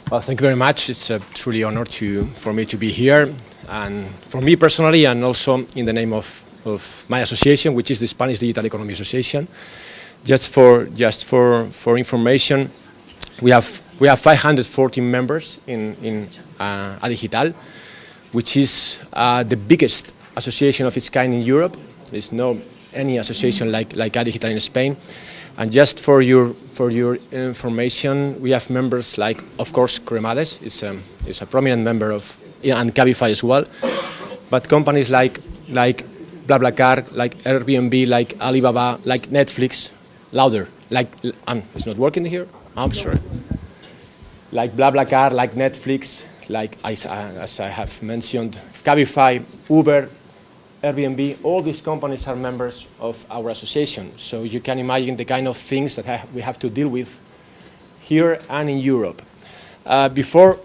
Well, thank you very much. It's a truly honor for me to be here, and for me personally, and also in the name of my association, which is the Spanish Digital Economy Association. Just for information, we have 540 members in Adigital, which is the biggest association of its kind in Europe. There's no any association like Adigital in Spain. And just for your information, we have members like, of course, Cremades is a prominent member of, and Cabify as well. But companies like BlaBlaCar, like Airbnb, like Alibaba, like Netflix, louder, like it's not working here. I'm sorry. Like BlaBlaCar, like Netflix, like as I have mentioned, Cabify, Uber, Airbnb, all these companies are members of our association. So you can imagine the kind of things that we have to deal with here and in Europe. Before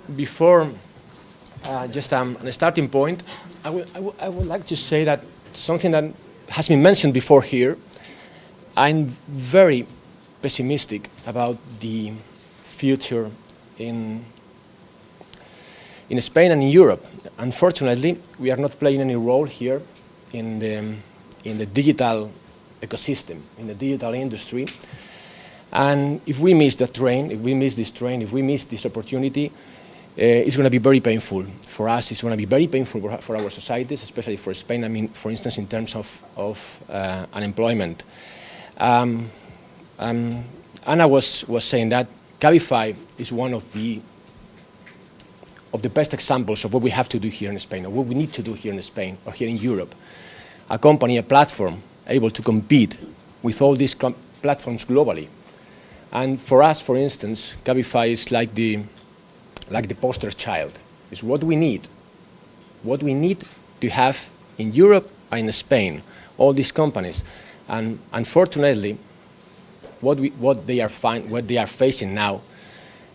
just a starting point, I would like to say that something that has been mentioned before here, I'm very pessimistic about the future in Spain and in Europe. Unfortunately, we are not playing any role here in the digital ecosystem, in the digital industry. And if we miss that train, if we miss this opportunity, it's going to be very painful for us. It's going to be very painful for our societies, especially for Spain. I mean, for instance, in terms of unemployment. Anna was saying that Cabify is one of the best examples of what we have to do here in Spain, or what we need to do here in Spain, or here in Europe. A company, a platform, able to compete with all these platforms globally. And for us, for instance, Cabify is like the poster child. It's what we need to have in Europe and in Spain, all these companies. And unfortunately, what they are facing now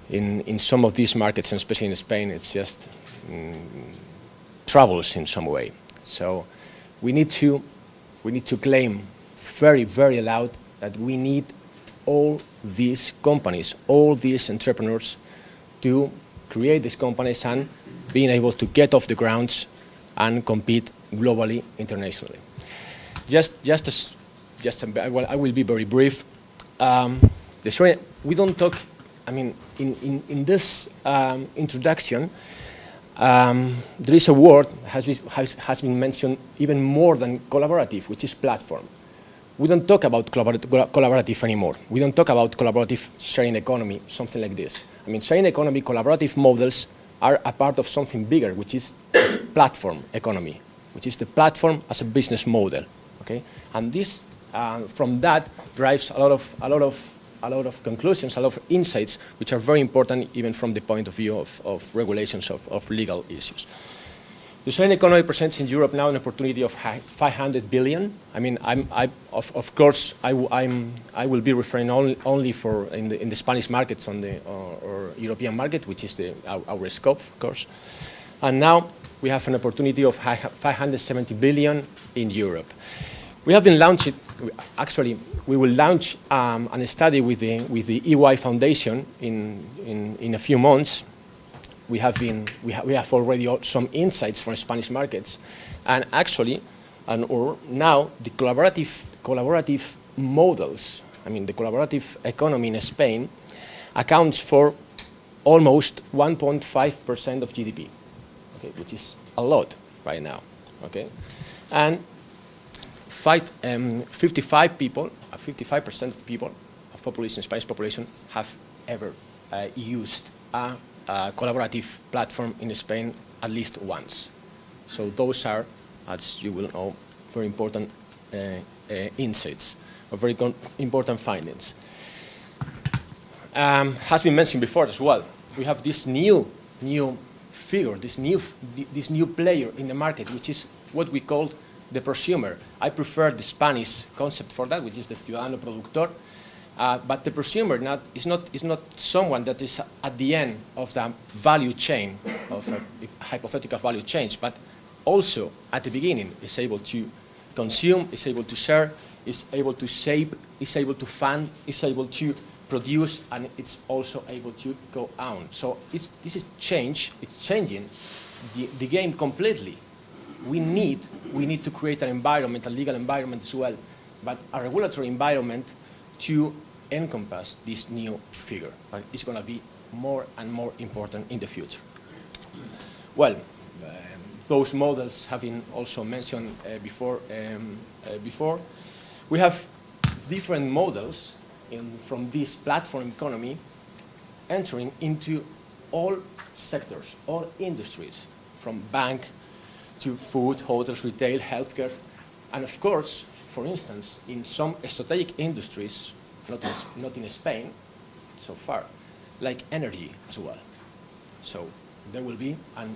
in some of these markets, and especially in Spain, it's just troubles in some way. So we need to claim very, very loud that we need all these companies, all these entrepreneurs to create these companies and being able to get off the grounds and compete globally, internationally. I will be very brief. We don't talk. I mean, in this introduction, there is a word has been mentioned even more than collaborative, which is platform. We don't talk about collaborative anymore. We don't talk about collaborative sharing economy, something like this. I mean, sharing economy, collaborative models are a part of something bigger, which is platform economy, which is the platform as a business model. Okay, and this from that drives a lot of conclusions, a lot of insights, which are very important even from the point of view of regulations of legal issues. The sharing economy presents in Europe now an opportunity of 500 billion. I mean, of course, I will be referring only for in the Spanish markets or European market, which is our scope, of course. And now we have an opportunity of 570 billion in Europe. We have been launching. Actually, we will launch a study with the EY Foundation in a few months. We have already some insights from Spanish markets, and actually, now the collaborative models. I mean, the collaborative economy in Spain accounts for almost 1.5% of GDP, okay, which is a lot right now. Okay, and 55% of people, of population, Spanish population, have ever used a collaborative platform in Spain at least once. So those are, as you will know, very important insights, or very important findings. Has been mentioned before as well. We have this new figure, this new player in the market, which is what we call the prosumer. I prefer the Spanish concept for that, which is the ciudadano productor. But the prosumer is not someone that is at the end of the value chain, of a hypothetical value chain, but also at the beginning is able to consume, is able to share, is able to save, is able to fund, is able to produce, and it's also able to go on. So this is change. It's changing the game completely. We need to create an environment, a legal environment as well, but a regulatory environment to encompass this new figure. It's going to be more and more important in the future. Well, those models have been also mentioned before. We have different models from this platform economy entering into all sectors, all industries, from bank to food, hotels, retail, healthcare, and of course, for instance, in some strategic industries, not in Spain so far, like energy as well. So there will be, and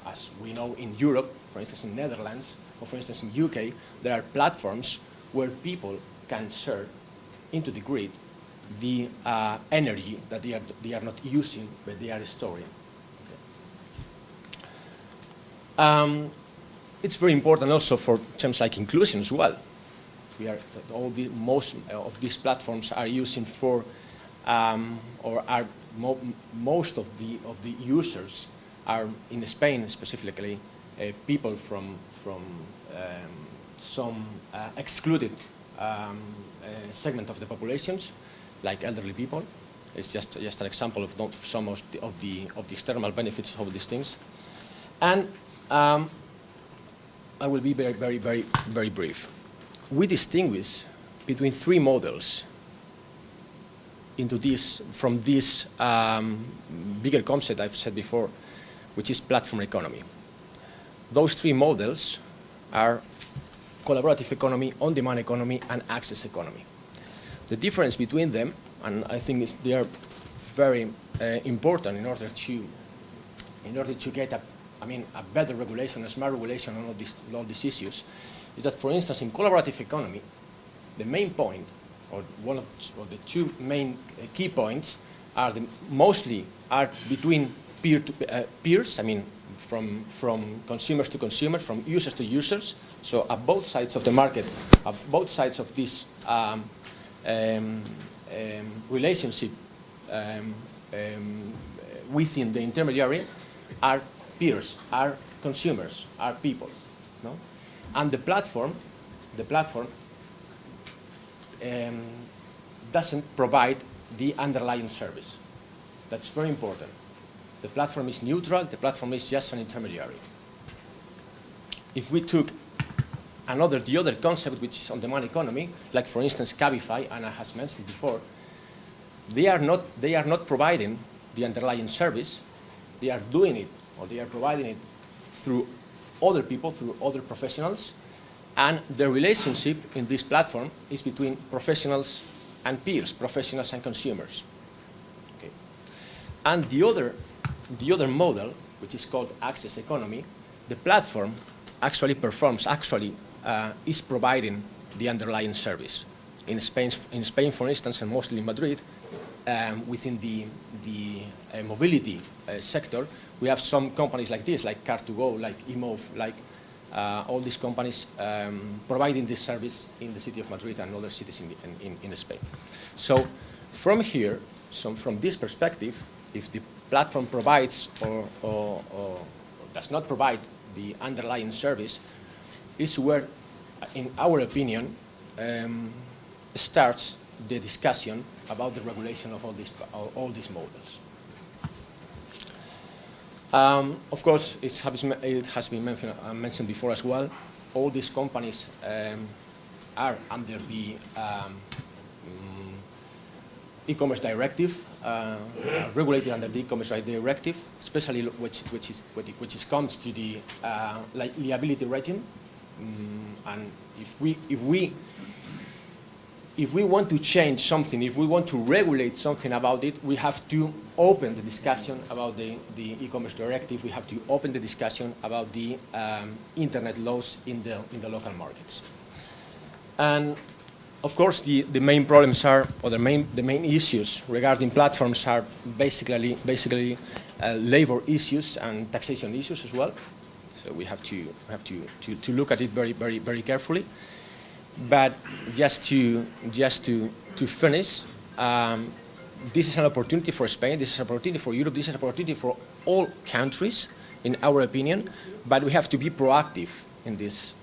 as we know in Europe, for instance in Netherlands, or for instance in UK, there are platforms where people can share into the grid the energy that they are not using, but they are storing. Okay. It's very important also for terms like inclusion as well. Most of these platforms are using for, or are most of the users are in Spain specifically people from some excluded segment of the populations, like elderly people. It's just an example of some of the external benefits of these things. And I will be very brief. We distinguish between three models from this bigger concept I've said before, which is platform economy. Those three models are collaborative economy, on-demand economy, and access economy. The difference between them, and I think they are very important in order to get a better regulation, a smart regulation on all these issues, is that, for instance, in collaborative economy, the main point, or one of the two main key points, are mostly between peers. I mean, from consumers to consumers, from users to users. So at both sides of the market, at both sides of this relationship within the intermediary, are peers, are consumers, are people. No? And the platform doesn't provide the underlying service. That's very important. The platform is neutral. The platform is just an intermediary. If we took the other concept, which is on-demand economy, like for instance Cabify, Anna has mentioned before, they are not providing the underlying service. They are doing it, or they are providing it through other people, through other professionals, and the relationship in this platform is between professionals and peers, professionals and consumers. Okay. And the other model, which is called access economy, the platform actually is providing the underlying service. In Spain, for instance, and mostly in Madrid, within the mobility sector, we have some companies like this, like Car2Go, like eMove, like all these companies providing this service in the city of Madrid and other cities in Spain. So from here, from this perspective, if the platform provides or does not provide the underlying service, is where, in our opinion, starts the discussion about the regulation of all these models. Of course, it has been mentioned before as well. All these companies are under the e-commerce directive, regulated under the e-commerce directive, especially which comes to the liability regime. And if we want to change something, if we want to regulate something about it, we have to open the discussion about the e-commerce directive. We have to open the discussion about the internet laws in the local markets. And of course, the main problems are, or the main issues regarding platforms are basically labor issues and taxation issues as well. So we have to look at it very carefully. But just to finish, this is an opportunity for Spain, this is an opportunity for Europe, this is an opportunity for all countries, in our opinion, but we have to be proactive in this,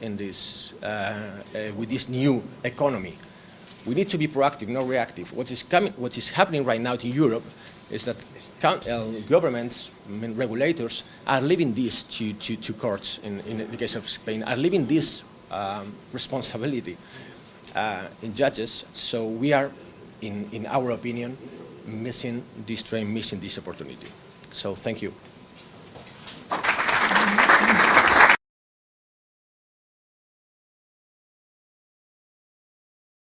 with this new economy. We need to be proactive, not reactive. What is happening right now in Europe is that governments, regulators, are leaving this to courts, in the case of Spain, are leaving this responsibility in judges. So we are, in our opinion, missing this train, missing this opportunity. So thank you.